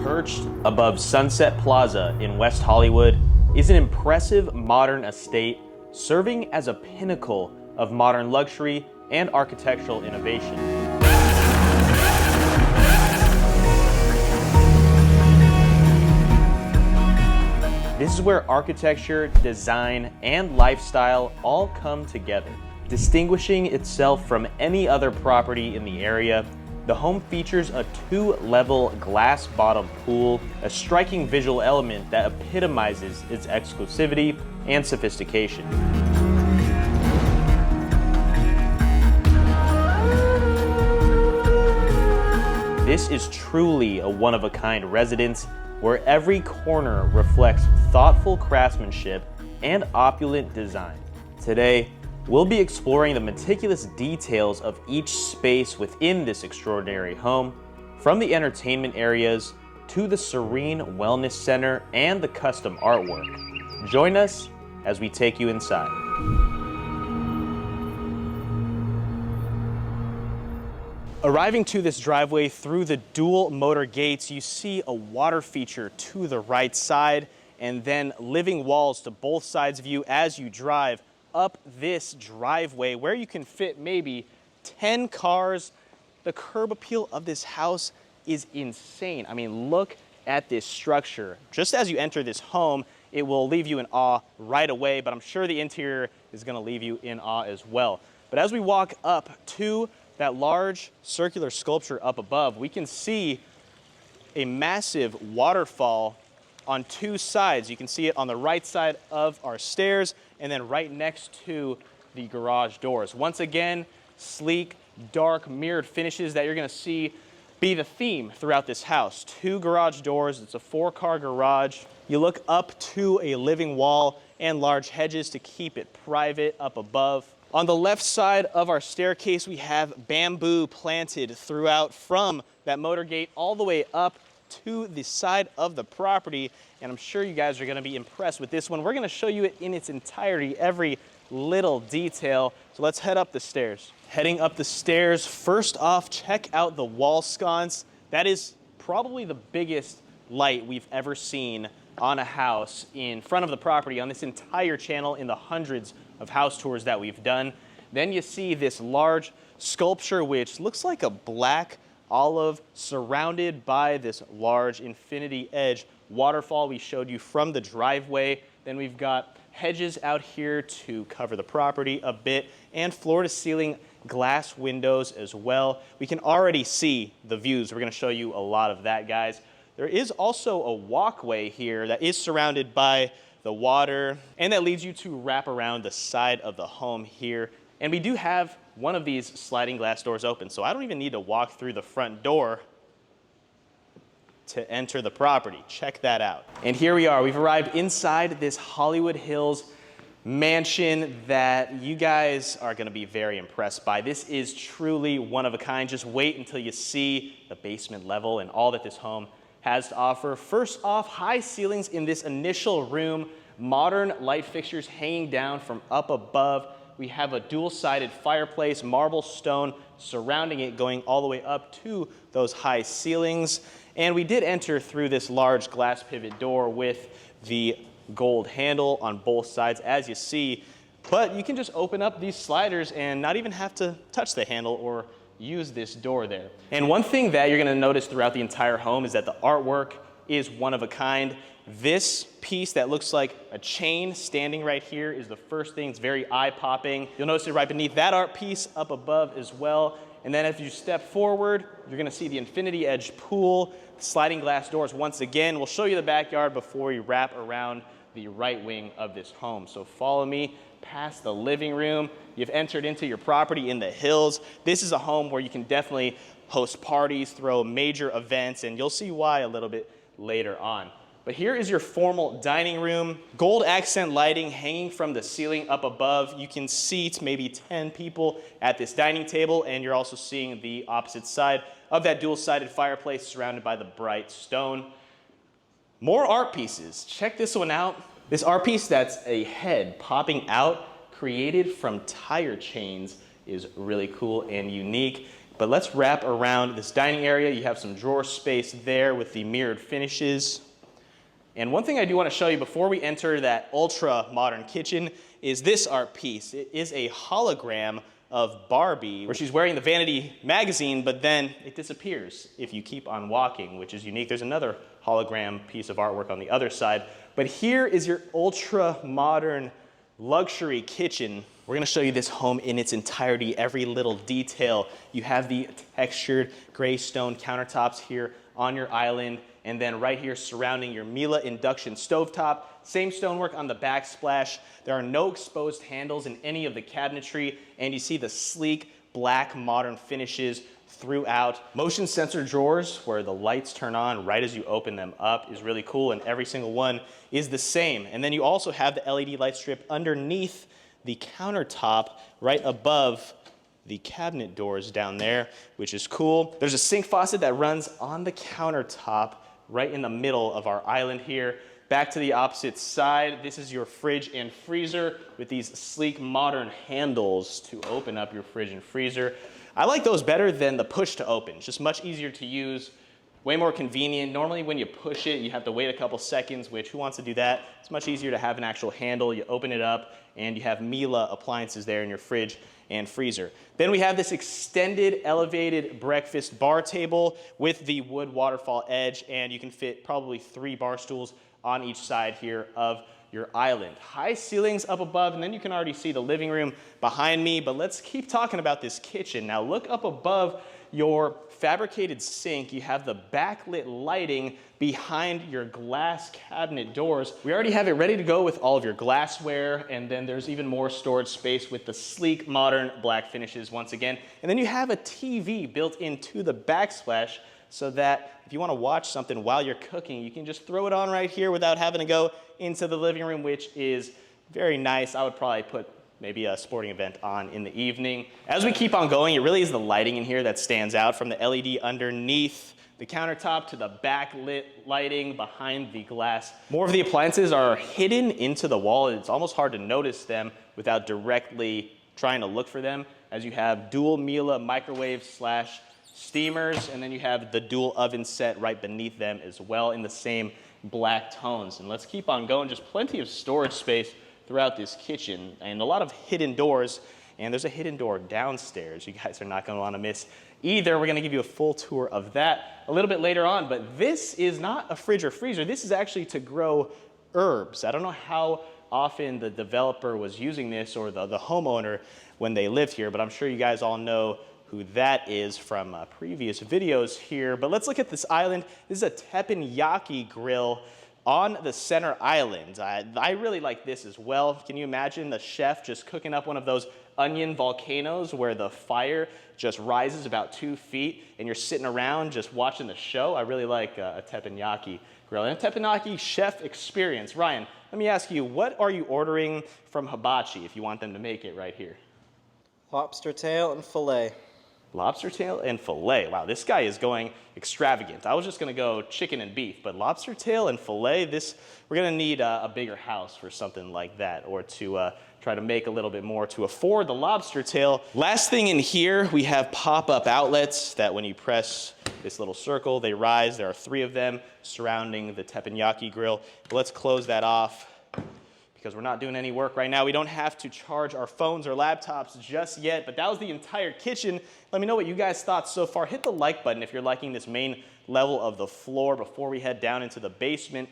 Perched above Sunset Plaza in West Hollywood is an impressive modern estate serving as a pinnacle of modern luxury and architectural innovation. This is where architecture, design, and lifestyle all come together. Distinguishing itself from any other property in the area, the home features a 2-level glass bottom pool, a striking visual element that epitomizes its exclusivity and sophistication. This is truly a one-of-a-kind residence where every corner reflects thoughtful craftsmanship and opulent design. Today, we'll be exploring the meticulous details of each space within this extraordinary home, from the entertainment areas to the serene wellness center and the custom artwork. Join us as we take you inside. Arriving to this driveway through the dual motor gates, you see a water feature to the right side and then living walls to both sides of you as you drive up this driveway where you can fit maybe 10 cars. The curb appeal of this house is insane. I mean, look at this structure. Just as you enter this home, it will leave you in awe right away, but I'm sure the interior is gonna leave you in awe as well. But as we walk up to that large circular sculpture up above, we can see a massive waterfall on two sides. You can see it on the right side of our stairs and then right next to the garage doors. Once again, sleek, dark, mirrored finishes that you're gonna see be the theme throughout this house. 2 garage doors, it's a 4-car garage. You look up to a living wall and large hedges to keep it private up above. On the left side of our staircase, we have bamboo planted throughout from that motor gate all the way up to the side of the property, and I'm sure you guys are gonna be impressed with this one. We're gonna show you it in its entirety, every little detail. So let's head up the stairs. Heading up the stairs, first off, check out the wall sconce. That is probably the biggest light we've ever seen on a house in front of the property on this entire channel in the hundreds of house tours that we've done. Then you see this large sculpture, which looks like a black olive surrounded by this large infinity edge waterfall we showed you from the driveway. Then we've got hedges out here to cover the property a bit and floor to ceiling glass windows as well. We can already see the views. We're gonna show you a lot of that, guys. There is also a walkway here that is surrounded by the water and that leads you to wrap around the side of the home here. And we do have one of these sliding glass doors open, so I don't even need to walk through the front door to enter the property. Check that out. And here we are. We've arrived inside this Hollywood Hills mansion that you guys are gonna be very impressed by. This is truly one of a kind. Just wait until you see the basement level and all that this home has to offer. First off, high ceilings in this initial room, modern light fixtures hanging down from up above. We have a dual-sided fireplace, marble stone surrounding it, going all the way up to those high ceilings. And we did enter through this large glass pivot door with the gold handle on both sides, as you see. But you can just open up these sliders and not even have to touch the handle or use this door there. And one thing that you're gonna notice throughout the entire home is that the artwork is one of a kind. This piece that looks like a chain standing right here is the first thing. It's very eye-popping. You'll notice it right beneath that art piece up above as well. And then as you step forward, you're gonna see the infinity edge pool, sliding glass doors once again. We'll show you the backyard before we wrap around the right wing of this home. So follow me past the living room. You've entered into your property in the hills. This is a home where you can definitely host parties, throw major events, and you'll see why a little bit later on. But here is your formal dining room. Gold accent lighting hanging from the ceiling up above. You can seat maybe 10 people at this dining table, and you're also seeing the opposite side of that dual-sided fireplace surrounded by the bright stone. More art pieces. Check this one out. This art piece that's a head popping out, created from tire chains, is really cool and unique. But let's wrap around this dining area. You have some drawer space there with the mirrored finishes. And one thing I do want to show you before we enter that ultra modern kitchen is this art piece. It is a hologram of Barbie, where she's wearing the Vanity magazine, but then it disappears if you keep on walking, which is unique. There's another hologram piece of artwork on the other side. But here is your ultra modern luxury kitchen. We're gonna show you this home in its entirety, every little detail. You have the textured gray stone countertops here on your island, and then right here surrounding your Miele induction stovetop. Same stonework on the backsplash. There are no exposed handles in any of the cabinetry, and you see the sleek black modern finishes throughout. Motion sensor drawers where the lights turn on right as you open them up is really cool, and every single one is the same. And then you also have the LED light strip underneath the countertop right above the cabinet doors down there, which is cool. There's a sink faucet that runs on the countertop right in the middle of our island here. Back to the opposite side, this is your fridge and freezer with these sleek modern handles to open up your fridge and freezer. I like those better than the push to open. It's just much easier to use, way more convenient. Normally when you push it, you have to wait a couple seconds, which who wants to do that? It's much easier to have an actual handle. You open it up and you have Miele appliances there in your fridge and freezer. Then we have this extended elevated breakfast bar table with the wood waterfall edge, and you can fit probably 3 bar stools on each side here of your island. High ceilings up above, and then you can already see the living room behind me, but let's keep talking about this kitchen. Now look up above your fabricated sink. You have the backlit lighting behind your glass cabinet doors. We already have it ready to go with all of your glassware, and then there's even more storage space with the sleek modern black finishes once again. And then you have a TV built into the backsplash, so that if you want to watch something while you're cooking, you can just throw it on right here without having to go into the living room, which is very nice. I would probably put maybe a sporting event on in the evening. As we keep on going, it really is the lighting in here that stands out, from the LED underneath the countertop to the backlit lighting behind the glass. More of the appliances are hidden into the wall. It's almost hard to notice them without directly trying to look for them, as you have dual Miele microwave slash steamers, and then you have the dual oven set right beneath them as well in the same black tones. And let's keep on going. Just plenty of storage space throughout this kitchen and a lot of hidden doors, and there's a hidden door downstairs you guys are not going to want to miss either. We're going to give you a full tour of that a little bit later on, but this is not a fridge or freezer. This is actually to grow herbs. I don't know how often the developer was using this, or the homeowner when they lived here, but I'm sure you guys all know who that is from previous videos here. But let's look at this island. This is a teppanyaki grill on the center island. I really like this as well. Can you imagine the chef just cooking up one of those onion volcanoes where the fire just rises about 2 feet and you're sitting around just watching the show? I really like a teppanyaki grill and a teppanyaki chef experience. Ryan, let me ask you, what are you ordering from Hibachi if you want them to make it right here? Lobster tail and filet. Lobster tail and filet. Wow, this guy is going extravagant. I was just gonna go chicken and beef, but lobster tail and filet, we're gonna need a bigger house for something like that, or to try to make a little bit more to afford the lobster tail. Last thing in here, we have pop-up outlets that when you press this little circle, they rise. There are 3 of them surrounding the teppanyaki grill. But let's close that off, because we're not doing any work right now. We don't have to charge our phones or laptops just yet, but that was the entire kitchen. Let me know what you guys thought so far. Hit the like button if you're liking this main level of the floor before we head down into the basement.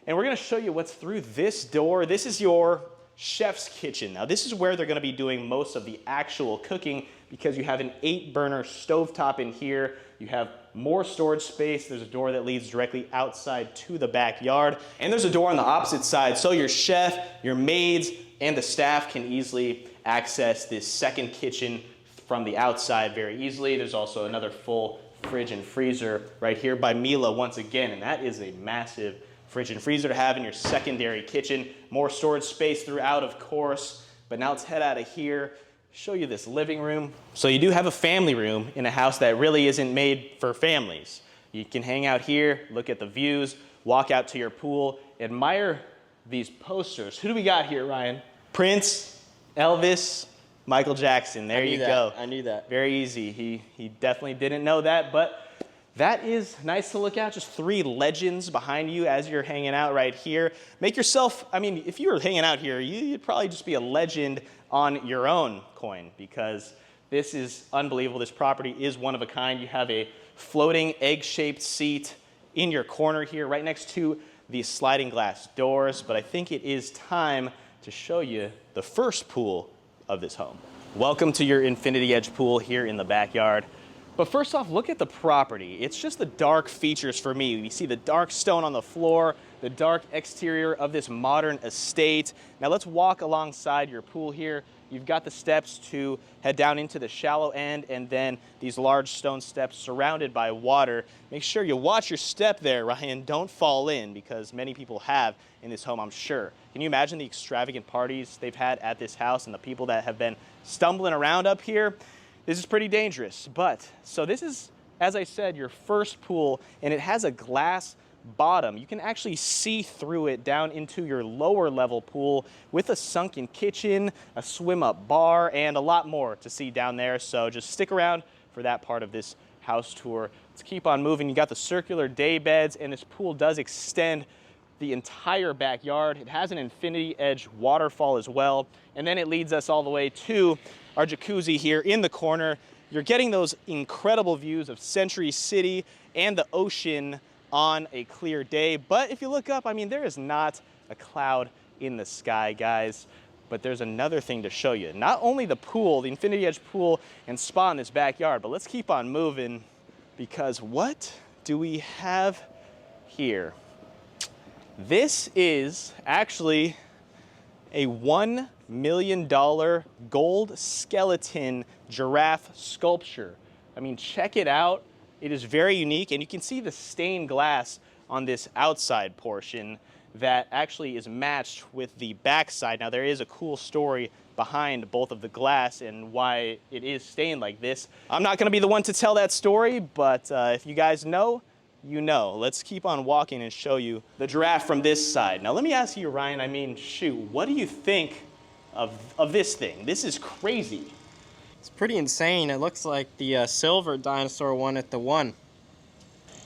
And we're gonna show you what's through this door. This is your chef's kitchen. Now this is where they're gonna be doing most of the actual cooking, because you have an 8-burner stovetop in here. You have more storage space. There's a door that leads directly outside to the backyard. And there's a door on the opposite side, so your chef, your maids, and the staff can easily access this second kitchen from the outside very easily. There's also another full fridge and freezer right here by Miele once again, and that is a massive fridge and freezer to have in your secondary kitchen. More storage space throughout, of course. But now let's head out of here, show you this living room. So you do have a family room in a house that really isn't made for families. You can hang out here, look at the views, walk out to your pool, admire these posters. Who do we got here, Ryan? Prince, Elvis, Michael Jackson, there you go. I knew that. Very easy. He definitely didn't know that, but that is nice to look at. Just 3 legends behind you as you're hanging out right here. Make yourself, I mean, if you were hanging out here, you'd probably just be a legend on your own coin, because this is unbelievable. This property is one of a kind. You have a floating egg-shaped seat in your corner here, right next to the sliding glass doors. But I think it is time to show you the first pool of this home. Welcome to your Infinity Edge pool here in the backyard. But first off, look at the property. It's just the dark features for me. You see the dark stone on the floor, the dark exterior of this modern estate. Now let's walk alongside your pool here. You've got the steps to head down into the shallow end, and then these large stone steps surrounded by water. Make sure you watch your step there, Ryan. Don't fall in, because many people have in this home, I'm sure. Can you imagine the extravagant parties they've had at this house and the people that have been stumbling around up here? This is pretty dangerous. But, so this is, as I said, your first pool, and it has a glass bottom. You can actually see through it down into your lower level pool with a sunken kitchen, a swim-up bar, and a lot more to see down there. So just stick around for that part of this house tour. Let's keep on moving. You got the circular day beds, and this pool does extend the entire backyard. It has an Infinity Edge waterfall as well, and then it leads us all the way to our jacuzzi here in the corner. You're getting those incredible views of Century City and the ocean on a clear day. But if you look up, I mean, there is not a cloud in the sky, guys. But there's another thing to show you. Not only the pool, the Infinity Edge pool and spa in this backyard, but let's keep on moving, because what do we have here? This is actually a $1 million gold skeleton giraffe sculpture. I mean, check it out. It is very unique, and you can see the stained glass on this outside portion that actually is matched with the backside. Now, there is a cool story behind both of the glass and why it is stained like this. I'm not going to be the one to tell that story, but if you guys know, you know. Let's keep on walking and show you the giraffe from this side. Now, let me ask you, Ryan, I mean, shoot, what do you think of this thing? This is crazy. It's pretty insane. It looks like the silver dinosaur one at the one.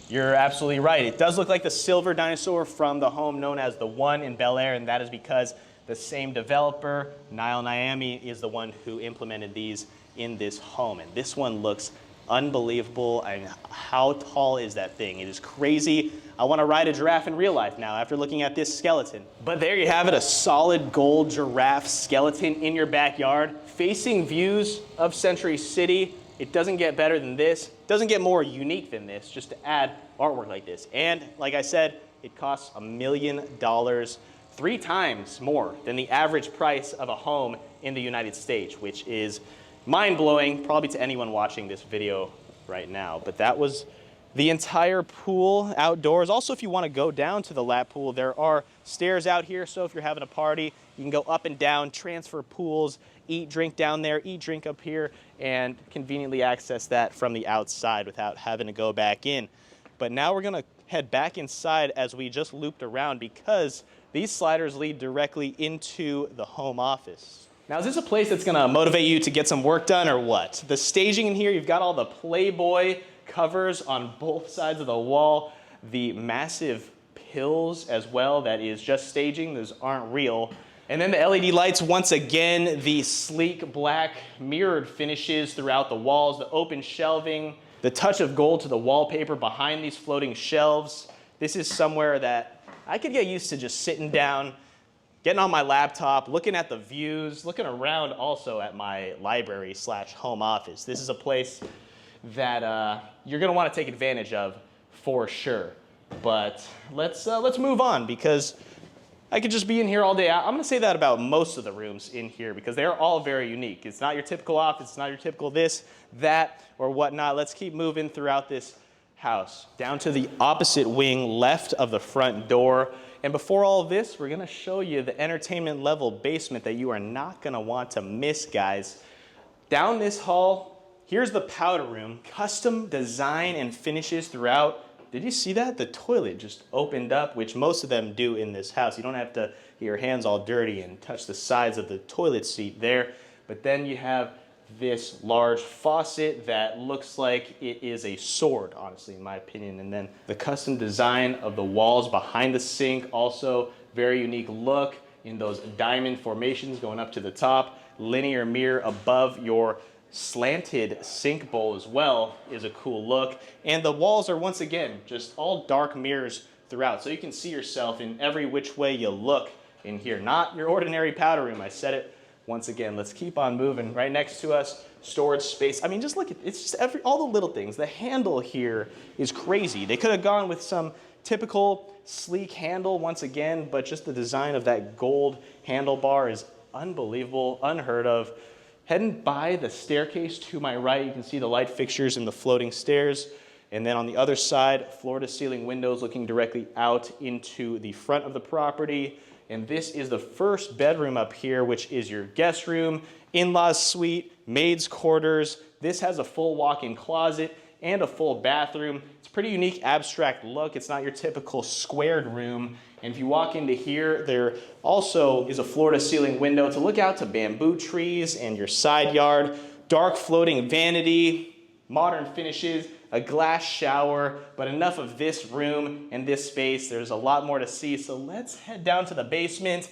You're absolutely right. It does look like the silver dinosaur from the home known as the One in Bel Air, and that is because the same developer, Niall Niami, is the one who implemented these in this home. And this one looks unbelievable. I mean, how tall is that thing? It is crazy. I want to ride a giraffe in real life now after looking at this skeleton. But there you have it, a solid gold giraffe skeleton in your backyard, facing views of Century City. It doesn't get better than this. It doesn't get more unique than this, just to add artwork like this. And like I said, it costs $1 million, 3 times more than the average price of a home in the United States, which is mind-blowing, probably to anyone watching this video right now. But that was the entire pool outdoors. Also, if you want to go down to the lap pool, there are stairs out here. So if you're having a party, you can go up and down, transfer pools, eat, drink down there, eat, drink up here, and conveniently access that from the outside without having to go back in. But now we're going to head back inside as we just looped around, because these sliders lead directly into the home office. Now, is this a place that's going to motivate you to get some work done or what? The staging in here, you've got all the Playboy covers on both sides of the wall, the massive pills as well, that is just staging, those aren't real. And then the LED lights, once again, the sleek black mirrored finishes throughout the walls, the open shelving, the touch of gold to the wallpaper behind these floating shelves. This is somewhere that I could get used to just sitting down, getting on my laptop, looking at the views, looking around also at my library / home office. This is a place that you're going to want to take advantage of for sure. But let's move on, because I could just be in here all day. I'm going to say that about most of the rooms in here, because they're all very unique. It's not your typical office. It's not your typical this, that, or whatnot. Let's keep moving throughout this house. Down to the opposite wing left of the front door. And before all of this, we're going to show you the entertainment level basement that you are not going to want to miss, guys. Down this hall, here's the powder room. Custom design and finishes throughout. Did you see that? The toilet just opened up, which most of them do in this house. You don't have to get your hands all dirty and touch the sides of the toilet seat there. But then you have this large faucet that looks like it is a sword, honestly, in my opinion. And then the custom design of the walls behind the sink, also very unique look in those diamond formations going up to the top. Linear mirror above your slanted sink bowl as well is a cool look. And the walls are, once again, just all dark mirrors throughout. So you can see yourself in every which way you look in here. Not your ordinary powder room. I said it once again. Let's keep on moving. Right next to us, storage space. I mean, just look at, it's just all the little things. The handle here is crazy. They could have gone with some typical sleek handle once again, but just the design of that gold handlebar is unbelievable, unheard of. Heading by the staircase to my right, you can see the light fixtures and the floating stairs. And then on the other side, floor-to-ceiling windows looking directly out into the front of the property. And this is the first bedroom up here, which is your guest room, in-laws suite, maid's quarters. This has a full walk-in closet and a full bathroom. It's a pretty unique abstract look. It's not your typical squared room. And if you walk into here, there also is a floor-to-ceiling window to look out to bamboo trees and your side yard, dark floating vanity, modern finishes, a glass shower, but enough of this room and this space. There's a lot more to see, so let's head down to the basement.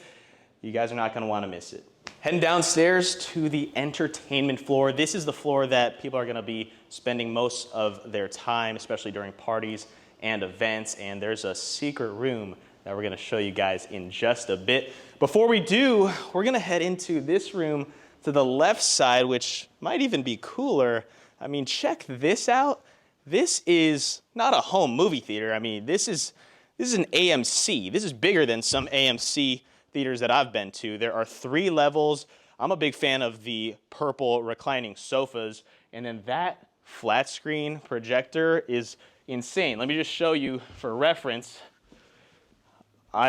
You guys are not gonna wanna miss it. Heading downstairs to the entertainment floor. This is the floor that people are gonna be spending most of their time, especially during parties and events, and there's a secret room that we're gonna show you guys in just a bit. Before we do, we're gonna head into this room to the left side, which might even be cooler. I mean, check this out. This is not a home movie theater. I mean, this is an AMC. This is bigger than some AMC theaters that I've been to. There are 3 levels. I'm a big fan of the purple reclining sofas. And then that flat screen projector is insane. Let me just show you for reference.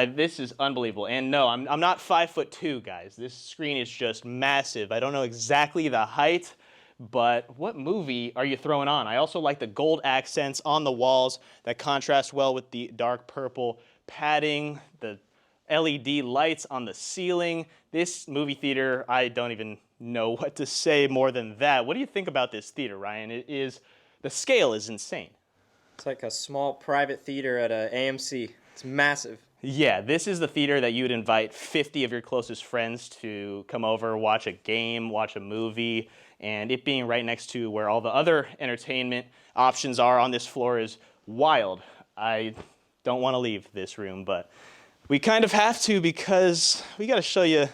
This is unbelievable. And no, I'm not 5'2", guys. This screen is just massive. I don't know exactly the height, but what movie are you throwing on? I also like the gold accents on the walls that contrast well with the dark purple padding, the LED lights on the ceiling. This movie theater, I don't even know what to say more than that. What do you think about this theater, Ryan? The scale is insane. It's like a small private theater at a AMC. It's massive. Yeah, this is the theater that you would invite 50 of your closest friends to come over, watch a game, watch a movie, and it being right next to where all the other entertainment options are on this floor is wild. I don't want to leave this room, but we kind of have to because we got to show you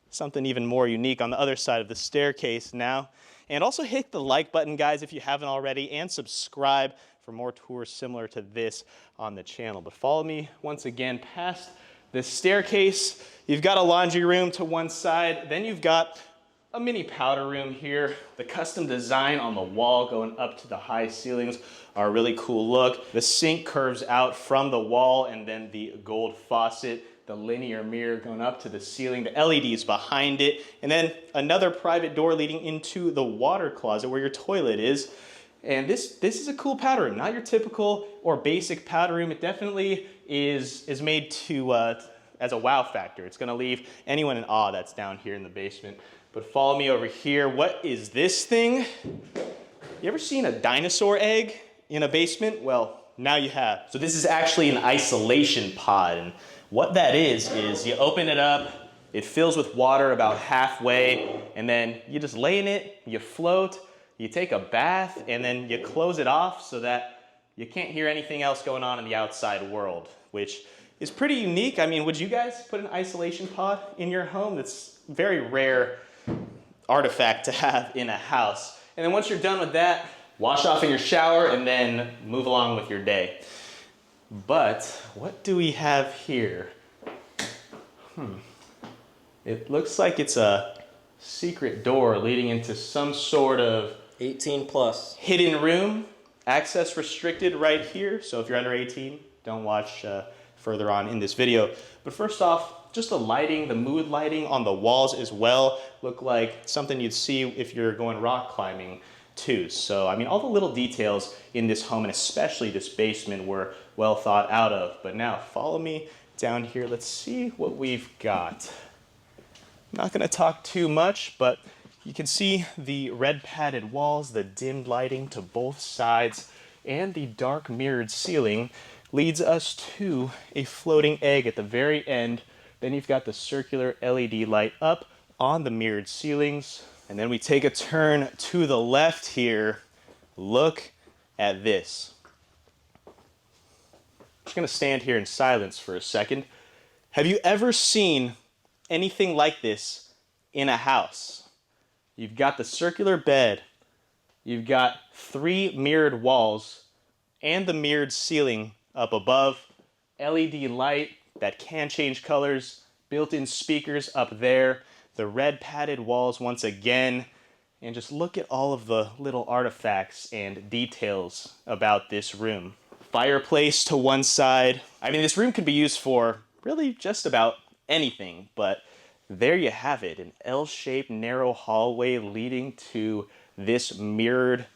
something even more unique on the other side of the staircase now. And also hit the like button, guys, if you haven't already, and subscribe for more tours similar to this on the channel. But follow me once again past the staircase. You've got a laundry room to one side, then you've got a mini powder room here. The custom design on the wall going up to the high ceilings are a really cool look. The sink curves out from the wall, and then the gold faucet, the linear mirror going up to the ceiling, the LEDs behind it, and then another private door leading into the water closet where your toilet is. And this is a cool powder room, not your typical or basic powder room. It definitely is made to as a wow factor. It's gonna leave anyone in awe that's down here in the basement. But follow me over here. What is this thing? You ever seen a dinosaur egg in a basement? Well, now you have. So this is actually an isolation pod. And what that is you open it up, it fills with water about halfway, and then you just lay in it, you float, you take a bath, and then you close it off so that you can't hear anything else going on in the outside world, which is pretty unique. I mean, would you guys put an isolation pod in your home? That's a very rare artifact to have in a house. And then once you're done with that, wash off in your shower and then move along with your day. But what do we have here? It looks like it's a secret door leading into some sort of 18 plus. Hidden room. Access restricted right here. So if you're under 18, don't watch further on in this video. But first off, just the lighting, the mood lighting on the walls as well look like something you'd see if you're going rock climbing too. So, I mean, all the little details in this home and especially this basement were well thought out of. But now follow me down here. Let's see what we've got. I'm not gonna talk too much, but You can see the red padded walls, the dimmed lighting to both sides, and the dark mirrored ceiling leads us to a floating egg at the very end. Then you've got the circular LED light up on the mirrored ceilings. And then we take a turn to the left here. Look at this. I'm just gonna stand here in silence for a second. Have you ever seen anything like this in a house? You've got the circular bed, you've got 3 mirrored walls, and the mirrored ceiling up above, LED light that can change colors, built-in speakers up there, the red padded walls once again, and just look at all of the little artifacts and details about this room. Fireplace to one side. I mean, this room could be used for really just about anything, but there you have it, an L-shaped narrow hallway leading to this mirrored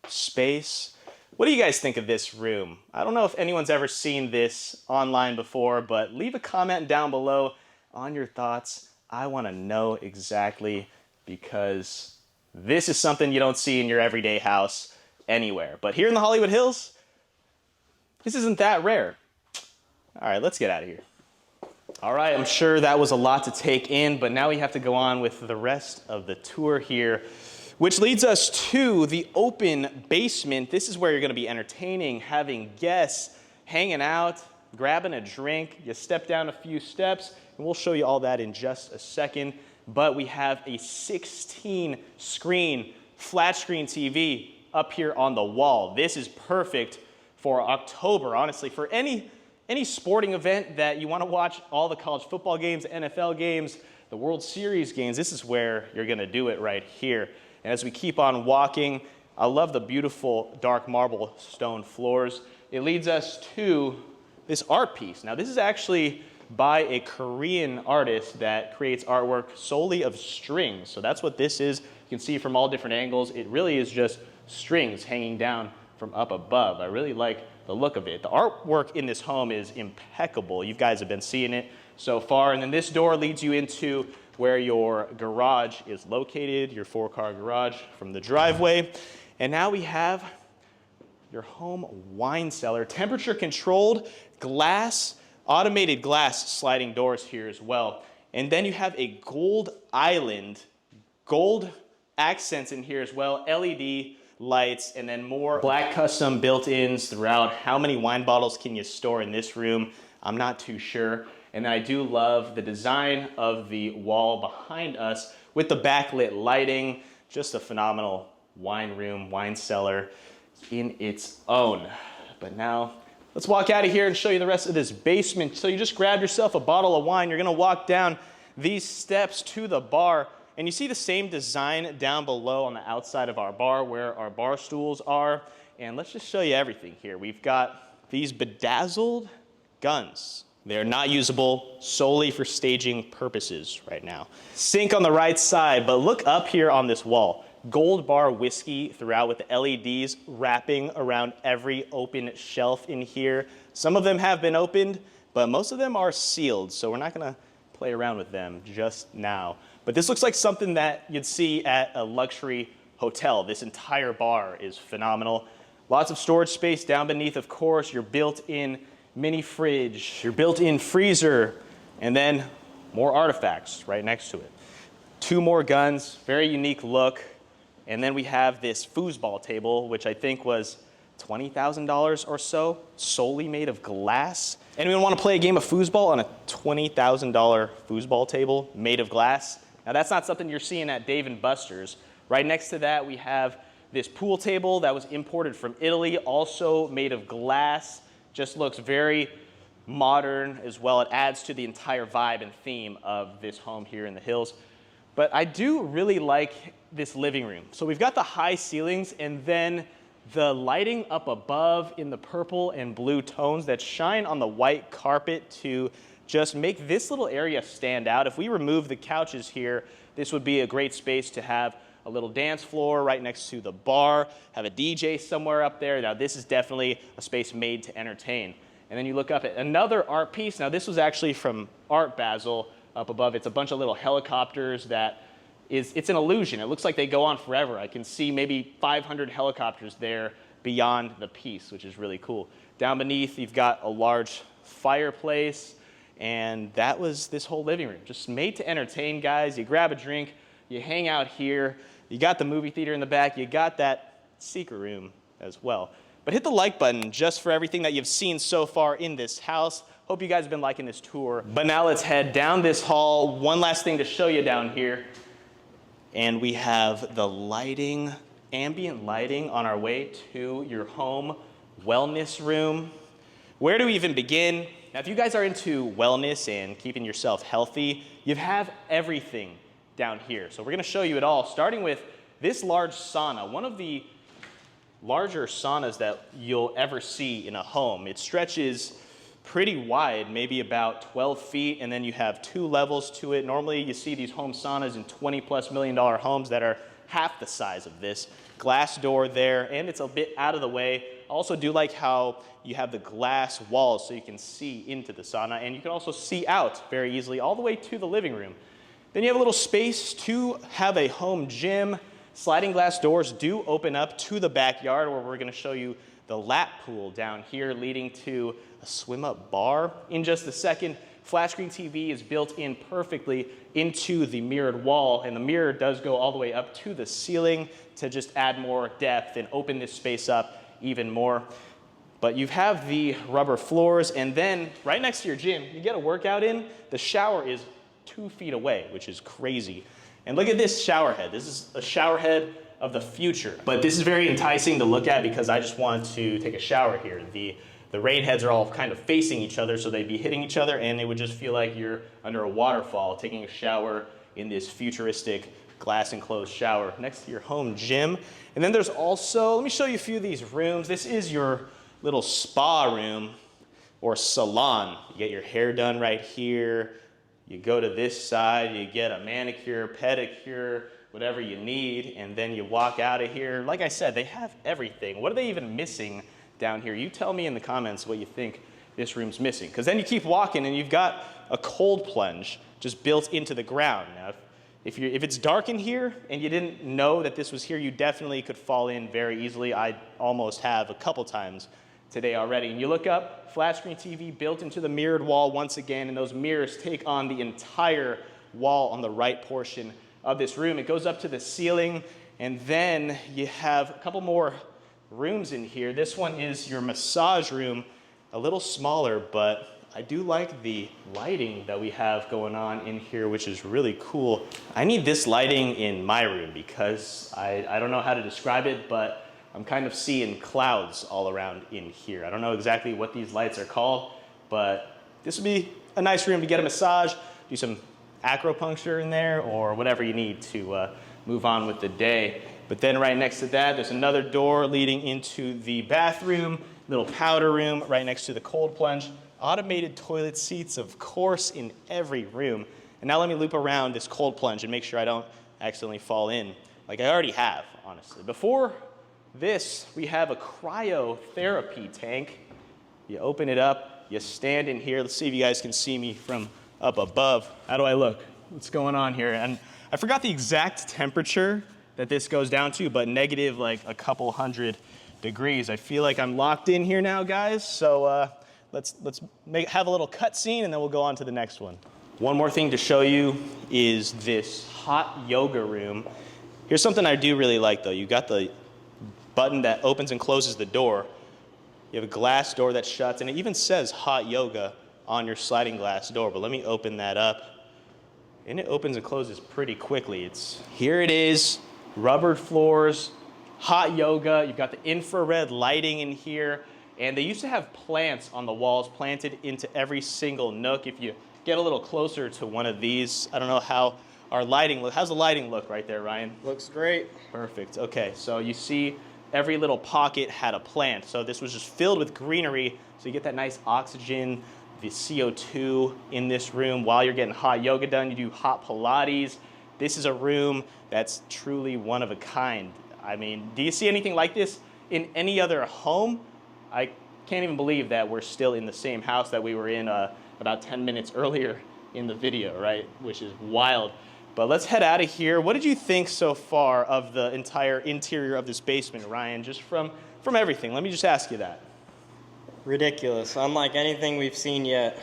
space. What do you guys think of this room? I don't know if anyone's ever seen this online before, but leave a comment down below on your thoughts. I want to know exactly, because this is something you don't see in your everyday house anywhere. But here in the Hollywood Hills, this isn't that rare. All right, let's get out of here. All right, I'm sure that was a lot to take in, but now we have to go on with the rest of the tour here, which leads us to the open basement. This is where you're going to be entertaining, having guests, hanging out, grabbing a drink. You step down a few steps, and we'll show you all that in just a second. But we have a 16-screen flat screen TV up here on the wall. This is perfect for October, honestly, for any sporting event that you want to watch all the college football games, NFL games, the World Series games. This is where you're going to do it right here. And as we keep on walking, I love the beautiful dark marble stone floors. It leads us to this art piece. Now, this is actually by a Korean artist that creates artwork solely of strings. So that's what this is. You can see from all different angles. It really is just strings hanging down from up above. I really like the look of it. The artwork in this home is impeccable. You guys have been seeing it so far. And then this door leads you into where your garage is located, your 4-car garage from the driveway. And now we have your home wine cellar, temperature controlled, glass, automated glass sliding doors here as well. And then you have a gold island, gold accents in here as well, LED lights, and then more black custom built-ins throughout. How many wine bottles can you store in this room? I'm not too sure. And I do love the design of the wall behind us with the backlit lighting. Just a phenomenal wine room, wine cellar in its own. But now let's walk out of here and show you the rest of this basement. So you just grabbed yourself a bottle of wine. You're gonna walk down these steps to the bar, and you see the same design down below on the outside of our bar where our bar stools are. And let's just show you everything here. We've got these bedazzled guns. They're not usable, solely for staging purposes right now. Sink on the right side, but look up here on this wall. Gold bar whiskey throughout with the LEDs wrapping around every open shelf in here. Some of them have been opened, but most of them are sealed, so we're not gonna play around with them just now. But this looks like something that you'd see at a luxury hotel. This entire bar is phenomenal. Lots of storage space down beneath, of course, your built-in mini fridge, your built-in freezer, and then more artifacts right next to it. 2 more guns, very unique look. And then we have this foosball table, which I think was $20,000 or so, solely made of glass. Anyone want to play a game of foosball on a $20,000 foosball table made of glass? Now that's not something you're seeing at Dave & Buster's. Right next to that, we have this pool table that was imported from Italy, also made of glass. Just looks very modern as well. It adds to the entire vibe and theme of this home here in the hills. But I do really like this living room. So we've got the high ceilings and then the lighting up above in the purple and blue tones that shine on the white carpet to just make this little area stand out. If we remove the couches here, this would be a great space to have a little dance floor right next to the bar, have a DJ somewhere up there. Now this is definitely a space made to entertain. And then you look up at another art piece. Now this was actually from Art Basel up above. It's a bunch of little helicopters that it's an illusion. It looks like they go on forever. I can see maybe 500 helicopters there beyond the piece, which is really cool. Down beneath, you've got a large fireplace, and that was this whole living room. Just made to entertain, guys. You grab a drink, you hang out here, you got the movie theater in the back, you got that secret room as well. But hit the like button just for everything that you've seen so far in this house. Hope you guys have been liking this tour. But now let's head down this hall. One last thing to show you down here. And we have the lighting, ambient lighting on our way to your home wellness room. Where do we even begin? Now, if you guys are into wellness and keeping yourself healthy, you have everything down here. So we're gonna show you it all, starting with this large sauna, one of the larger saunas that you'll ever see in a home. It stretches pretty wide, maybe about 12 feet, and then you have 2 levels to it. Normally you see these home saunas in $20+ million homes that are half the size of this. Glass door there, and it's a bit out of the way. I also do like how you have the glass walls so you can see into the sauna, and you can also see out very easily all the way to the living room. Then you have a little space to have a home gym. Sliding glass doors do open up to the backyard, where we're gonna show you the lap pool down here leading to a swim-up bar in just a second. Flat screen TV is built in perfectly into the mirrored wall, and the mirror does go all the way up to the ceiling to just add more depth and open this space up even more. But you have the rubber floors, and then right next to your gym, you get a workout in. The shower is 2 feet away, which is crazy. And look at this shower head. This is a shower head of the future. But this is very enticing to look at because I just want to take a shower here. The rain heads are all kind of facing each other, so they'd be hitting each other, and it would just feel like you're under a waterfall taking a shower in this futuristic glass enclosed shower next to your home gym. And then there's also, let me show you a few of these rooms. This is your little spa room or salon. You get your hair done right here. You go to this side, you get a manicure, pedicure, whatever you need, and then you walk out of here. Like I said, they have everything. What are they even missing down here? You tell me in the comments what you think this room's missing. Because then you keep walking and you've got a cold plunge just built into the ground. Now, if it's dark in here and you didn't know that this was here, you definitely could fall in very easily. I almost have a couple times today already. And you look up, flat screen TV built into the mirrored wall once again, and those mirrors take on the entire wall on the right portion of this room. It goes up to the ceiling, and then you have a couple more rooms in here. This one is your massage room, a little smaller, but I do like the lighting that we have going on in here, which is really cool. I need this lighting in my room because I don't know how to describe it, but I'm kind of seeing clouds all around in here. I don't know exactly what these lights are called, but this would be a nice room to get a massage, do some acupuncture in there, or whatever you need to move on with the day. But then right next to that, there's another door leading into the bathroom, little powder room right next to the cold plunge. Automated toilet seats, of course, in every room. And now let me loop around this cold plunge and make sure I don't accidentally fall in, like I already have, honestly. Before this, we have a cryotherapy tank. You open it up, you stand in here. Let's see if you guys can see me from up above. How do I look? What's going on here? And I forgot the exact temperature that this goes down to, but negative like a couple hundred degrees. I feel like I'm locked in here now, guys. So let's have a little cut scene, and then we'll go on to the next one. One more thing to show you is this hot yoga room. Here's something I do really like, though. You got the button that opens and closes the door. You have a glass door that shuts, and it even says hot yoga on your sliding glass door. But let me open that up, and it opens and closes pretty quickly. Here it is, rubber floors, hot yoga. You've got the infrared lighting in here, and they used to have plants on the walls planted into every single nook. If you get a little closer to one of these, I don't know how our lighting look. How's the lighting look right there, Ryan? Looks great. Perfect. Okay, so you see every little pocket had a plant. So this was just filled with greenery, so you get that nice oxygen, the CO2 in this room. While you're getting hot yoga done, you do hot Pilates. This is a room that's truly one of a kind. I mean, do you see anything like this in any other home? I can't even believe that we're still in the same house that we were in about 10 minutes earlier in the video, right? Which is wild. But let's head out of here. What did you think so far of the entire interior of this basement, Ryan? Just from everything. Let me just ask you that. Ridiculous, unlike anything we've seen yet.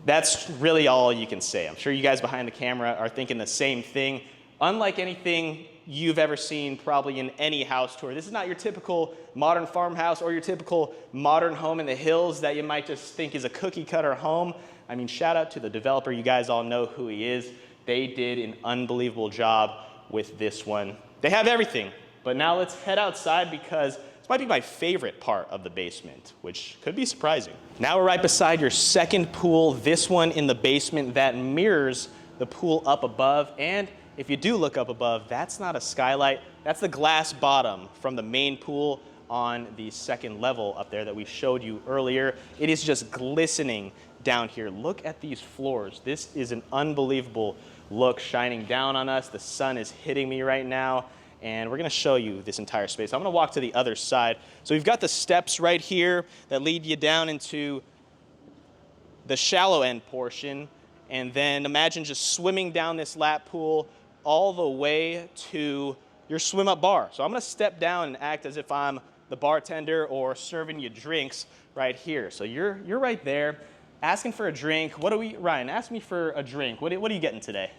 That's really all you can say. I'm sure you guys behind the camera are thinking the same thing. Unlike anything you've ever seen probably in any house tour. This is not your typical modern farmhouse or your typical modern home in the hills that you might just think is a cookie cutter home. I mean, shout out to the developer. You guys all know who he is. They did an unbelievable job with this one. They have everything, but now let's head outside because this might be my favorite part of the basement, which could be surprising. Now we're right beside your second pool, this one in the basement that mirrors the pool up above. And if you do look up above, that's not a skylight, that's the glass bottom from the main pool on the second level up there that we showed you earlier. It is just glistening down here. Look at these floors. This is an unbelievable look shining down on us. The sun is hitting me right now, and we're gonna show you this entire space. I'm gonna walk to the other side. So we've got the steps right here that lead you down into the shallow end portion, and then imagine just swimming down this lap pool all the way to your swim up bar. So I'm gonna step down and act as if I'm the bartender or serving you drinks right here. So you're right there asking for a drink. Ryan, ask me for a drink. What are you getting today?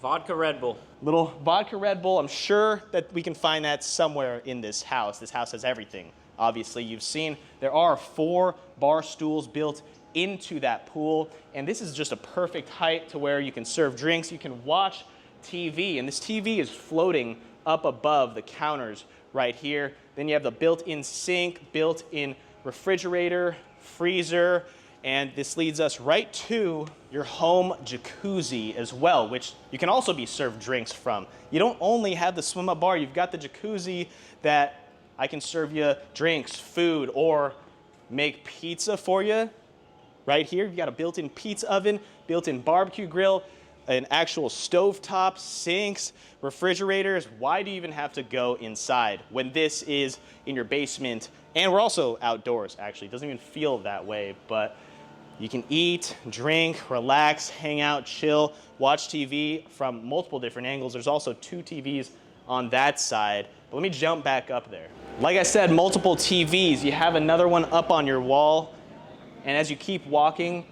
Vodka Red Bull. Little vodka Red Bull. I'm sure that we can find that somewhere in this house. This house has everything. Obviously, you've seen there are 4 bar stools built into that pool, and this is just a perfect height to where you can serve drinks, you can watch TV, and this TV is floating up above the counters right here. Then you have the built-in sink, built-in refrigerator, freezer, and this leads us right to your home jacuzzi as well, which you can also be served drinks from. You don't only have the swim up bar, you've got the jacuzzi that I can serve you drinks, food, or make pizza for you. Right here, you've got a built-in pizza oven, built-in barbecue grill, an actual stovetop, sinks, refrigerators. Why do you even have to go inside when this is in your basement? And we're also outdoors, actually. It doesn't even feel that way, but you can eat, drink, relax, hang out, chill, watch TV from multiple different angles. There's also 2 TVs on that side. But let me jump back up there. Like I said, multiple TVs. You have another one up on your wall. And as you keep walking,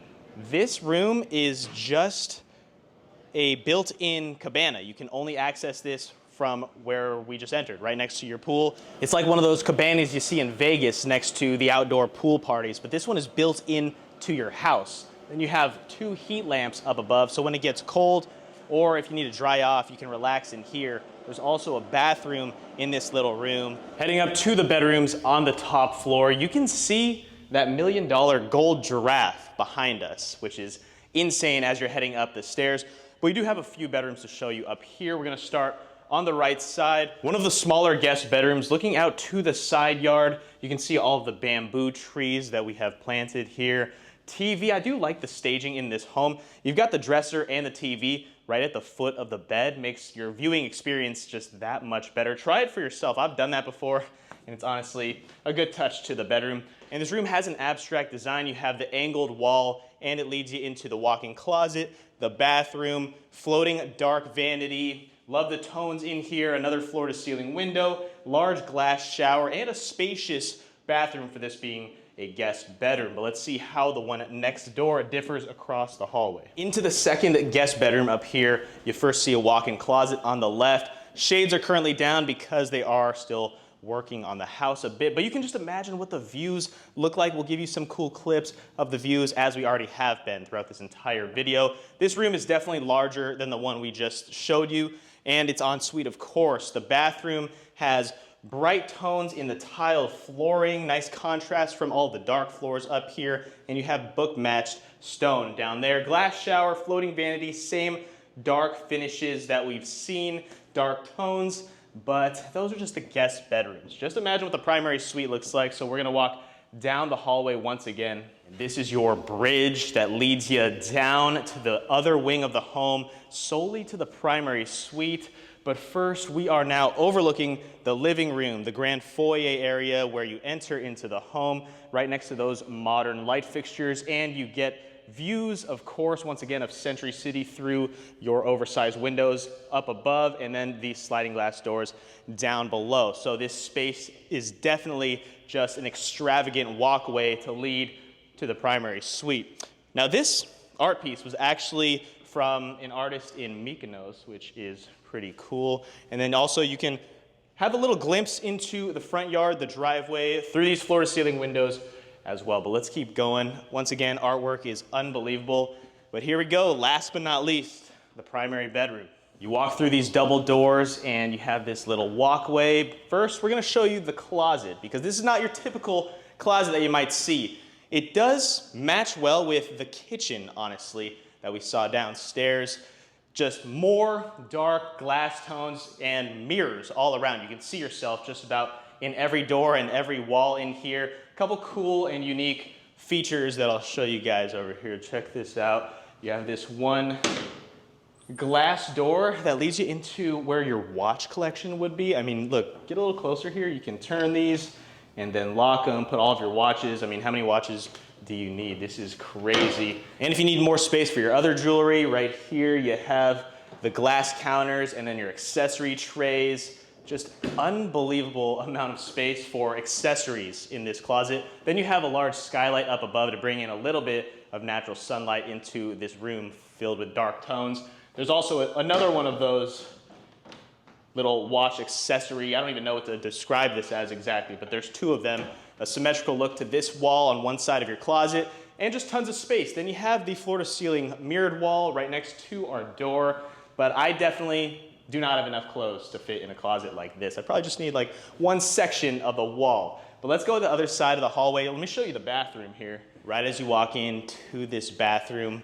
this room is just a built-in cabana. You can only access this from where we just entered, right next to your pool. It's like one of those cabanas you see in Vegas next to the outdoor pool parties, but this one is built in to your house. Then you have 2 heat lamps up above, so when it gets cold, or if you need to dry off, you can relax in here. There's also a bathroom in this little room. Heading up to the bedrooms on the top floor, you can see that $1 million gold giraffe behind us, which is insane as you're heading up the stairs. But we do have a few bedrooms to show you up here. We're gonna start on the right side. One of the smaller guest bedrooms looking out to the side yard. You can see all of the bamboo trees that we have planted here. TV, I do like the staging in this home. You've got the dresser and the TV right at the foot of the bed. Makes your viewing experience just that much better. Try it for yourself. I've done that before, and it's honestly a good touch to the bedroom. And this room has an abstract design. You have the angled wall, and it leads you into the walk-in closet, the bathroom, floating dark vanity. Love the tones in here. Another floor-to-ceiling window, large glass shower, and a spacious bathroom for this being a guest bedroom. But let's see how the one next door differs across the hallway. Into the second guest bedroom up here, you first see a walk-in closet on the left. Shades are currently down because they are still working on the house a bit, but you can just imagine what the views look like. We'll give you some cool clips of the views as we already have been throughout this entire video. This room is definitely larger than the one we just showed you, and it's en suite, of course. The bathroom has bright tones in the tile flooring, nice contrast from all the dark floors up here, and you have book-matched stone down there. Glass shower, floating vanity, same dark finishes that we've seen, dark tones, but those are just the guest bedrooms. Just imagine what the primary suite looks like. So we're gonna walk down the hallway once again. And this is your bridge that leads you down to the other wing of the home, solely to the primary suite. But first, we are now overlooking the living room, the grand foyer area where you enter into the home, right next to those modern light fixtures, and you get views, of course, once again, of Century City through your oversized windows up above, and then these sliding glass doors down below. So this space is definitely just an extravagant walkway to lead to the primary suite. Now this art piece was actually from an artist in Mykonos, which is pretty cool. And then also you can have a little glimpse into the front yard, the driveway, through these floor-to-ceiling windows as well. But let's keep going. Once again, artwork is unbelievable. But here we go, last but not least, the primary bedroom. You walk through these double doors and you have this little walkway. First, we're gonna show you the closet, because this is not your typical closet that you might see. It does match well with the kitchen, honestly, that we saw downstairs. Just more dark glass tones and mirrors all around. You can see yourself just about in every door and every wall in here. A couple cool and unique features that I'll show you guys over here. Check this out. You have this one glass door that leads you into where your watch collection would be. I mean, look, get a little closer here. You can turn these and then lock them, put all of your watches. I mean, how many watches do you need? This is crazy. And if you need more space for your other jewelry, right here you have the glass counters and then your accessory trays. Just unbelievable amount of space for accessories in this closet. Then you have a large skylight up above to bring in a little bit of natural sunlight into this room filled with dark tones. There's also another one of those little watch accessory. I don't even know what to describe this as exactly, but there's two of them. A symmetrical look to this wall on one side of your closet, and just tons of space. Then you have the floor-to-ceiling mirrored wall right next to our door, but I definitely do not have enough clothes to fit in a closet like this. I probably just need like one section of the wall. But let's go to the other side of the hallway. Let me show you the bathroom here. Right as you walk into this bathroom,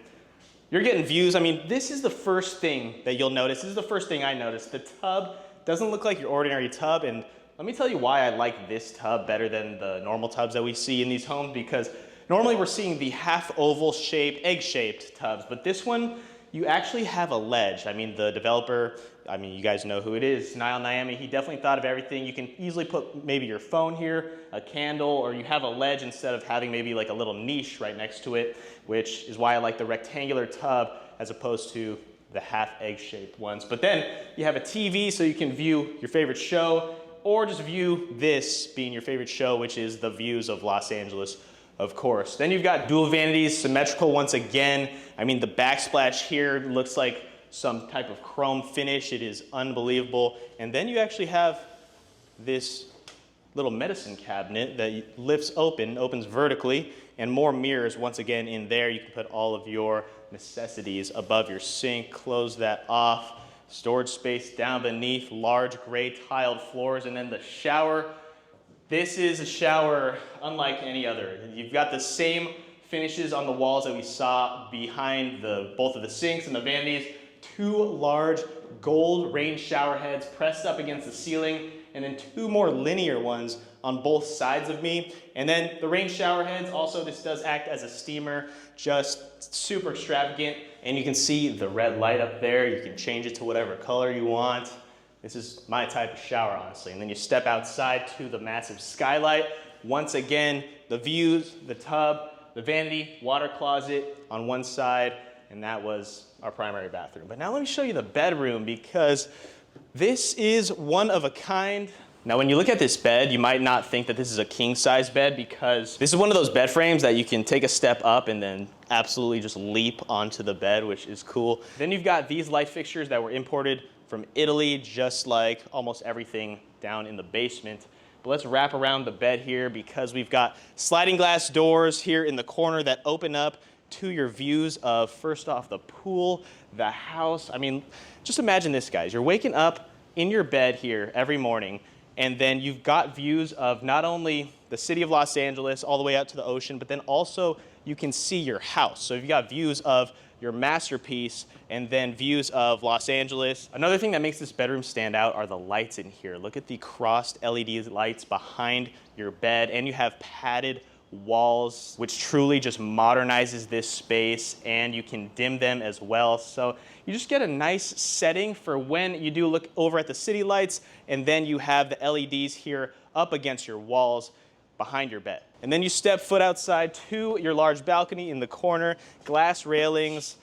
you're getting views. I mean, this is the first thing that you'll notice. This is the first thing I noticed. The tub doesn't look like your ordinary tub, and let me tell you why I like this tub better than the normal tubs that we see in these homes, because normally we're seeing the half oval shaped, egg-shaped tubs, but this one, you actually have a ledge. I mean, the developer, I mean, you guys know who it is, Niall Niami, he definitely thought of everything. You can easily put maybe your phone here, a candle, or you have a ledge instead of having maybe like a little niche right next to it, which is why I like the rectangular tub as opposed to the half egg-shaped ones. But then you have a TV so you can view your favorite show, or just view this being your favorite show, which is the views of Los Angeles, of course. Then you've got dual vanities, symmetrical once again. I mean, the backsplash here looks like some type of chrome finish. It is unbelievable. And then you actually have this little medicine cabinet that lifts open, opens vertically, and more mirrors once again in there. You can put all of your necessities above your sink, close that off. Storage space down beneath, large gray tiled floors, and then the shower. This is a shower unlike any other. You've got the same finishes on the walls that we saw behind both of the sinks and the vanities. Two large gold rain shower heads pressed up against the ceiling, and then two more linear ones on both sides of me. And then the rain shower heads, also this does act as a steamer, just super extravagant. And you can see the red light up there. You can change it to whatever color you want. This is my type of shower, honestly. And then you step outside to the massive skylight. Once again, the views, the tub, the vanity, water closet on one side, and that was our primary bathroom. But now let me show you the bedroom, because this is one of a kind. Now, when you look at this bed, you might not think that this is a king-size bed, because this is one of those bed frames that you can take a step up and then absolutely just leap onto the bed, which is cool. Then you've got these light fixtures that were imported from Italy, just like almost everything down in the basement. But let's wrap around the bed here, because we've got sliding glass doors here in the corner that open up to your views of, first off, the pool, the house. I mean, just imagine this, guys. You're waking up in your bed here every morning, and then you've got views of not only the city of Los Angeles all the way out to the ocean, but then also you can see your house. So you've got views of your masterpiece and then views of Los Angeles. Another thing that makes this bedroom stand out are the lights in here. Look at the crossed LED lights behind your bed, and you have padded walls, which truly just modernizes this space, and you can dim them as well. So you just get a nice setting for when you do look over at the city lights, and then you have the LEDs here up against your walls behind your bed. And then you step foot outside to your large balcony in the corner, glass railings.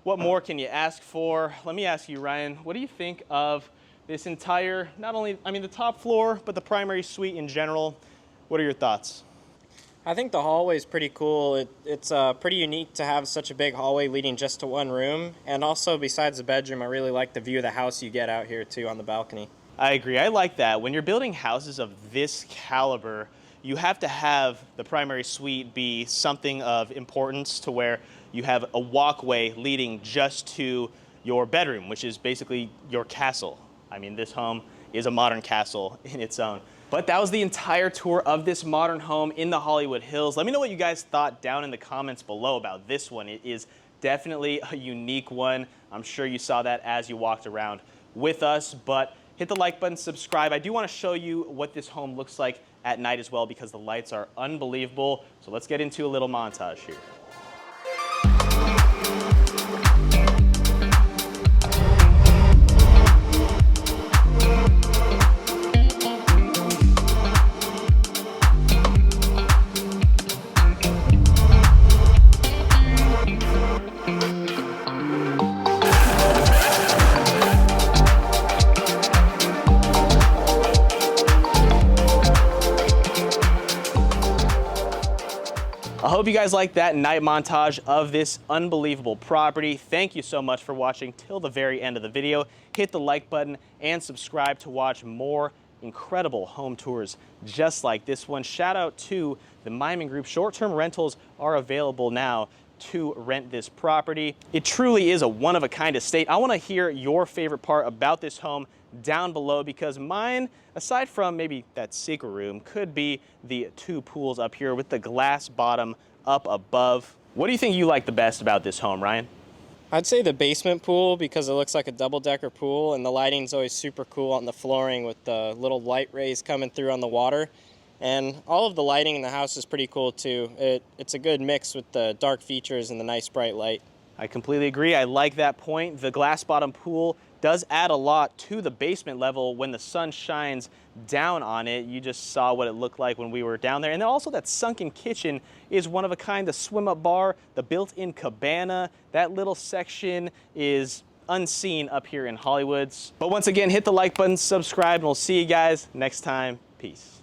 What more can you ask for? Let me ask you, Ryan, what do you think of this entire, not only, I mean, the top floor, but the primary suite in general? What are your thoughts? I think the hallway is pretty cool. It's pretty unique to have such a big hallway leading just to one room. And also, besides the bedroom, I really like the view of the house you get out here, too, on the balcony. I agree. I like that. When you're building houses of this caliber, you have to have the primary suite be something of importance to where you have a walkway leading just to your bedroom, which is basically your castle. I mean, this home is a modern castle in its own. But that was the entire tour of this modern home in the Hollywood Hills. Let me know what you guys thought down in the comments below about this one. It is definitely a unique one. I'm sure you saw that as you walked around with us, but hit the like button, subscribe. I do want to show you what this home looks like at night as well because the lights are unbelievable. So let's get into a little montage here. I hope you guys liked that night montage of this unbelievable property. Thank you so much for watching till the very end of the video. Hit the like button and subscribe to watch more incredible home tours just like this one. Shout out to the Miming Group. Short-term rentals are available now to rent this property. It truly is a one-of-a-kind estate. I want to hear your favorite part about this home down below because mine, aside from maybe that secret room, could be the two pools up here with the glass bottom up above. What do you think you like the best about this home, Ryan? I'd say the basement pool because it looks like a double-decker pool, and the lighting's always super cool on the flooring with the little light rays coming through on the water. And all of the lighting in the house is pretty cool too. It's a good mix with the dark features and the nice bright light. I completely agree. I like that point. The glass bottom pool does add a lot to the basement level when the sun shines down on it. You just saw what it looked like when we were down there. And then also that sunken kitchen is one of a kind. The swim up bar, the built-in cabana, that little section is unseen up here in Hollywood. But once again, hit the like button, subscribe, and we'll see you guys next time. Peace.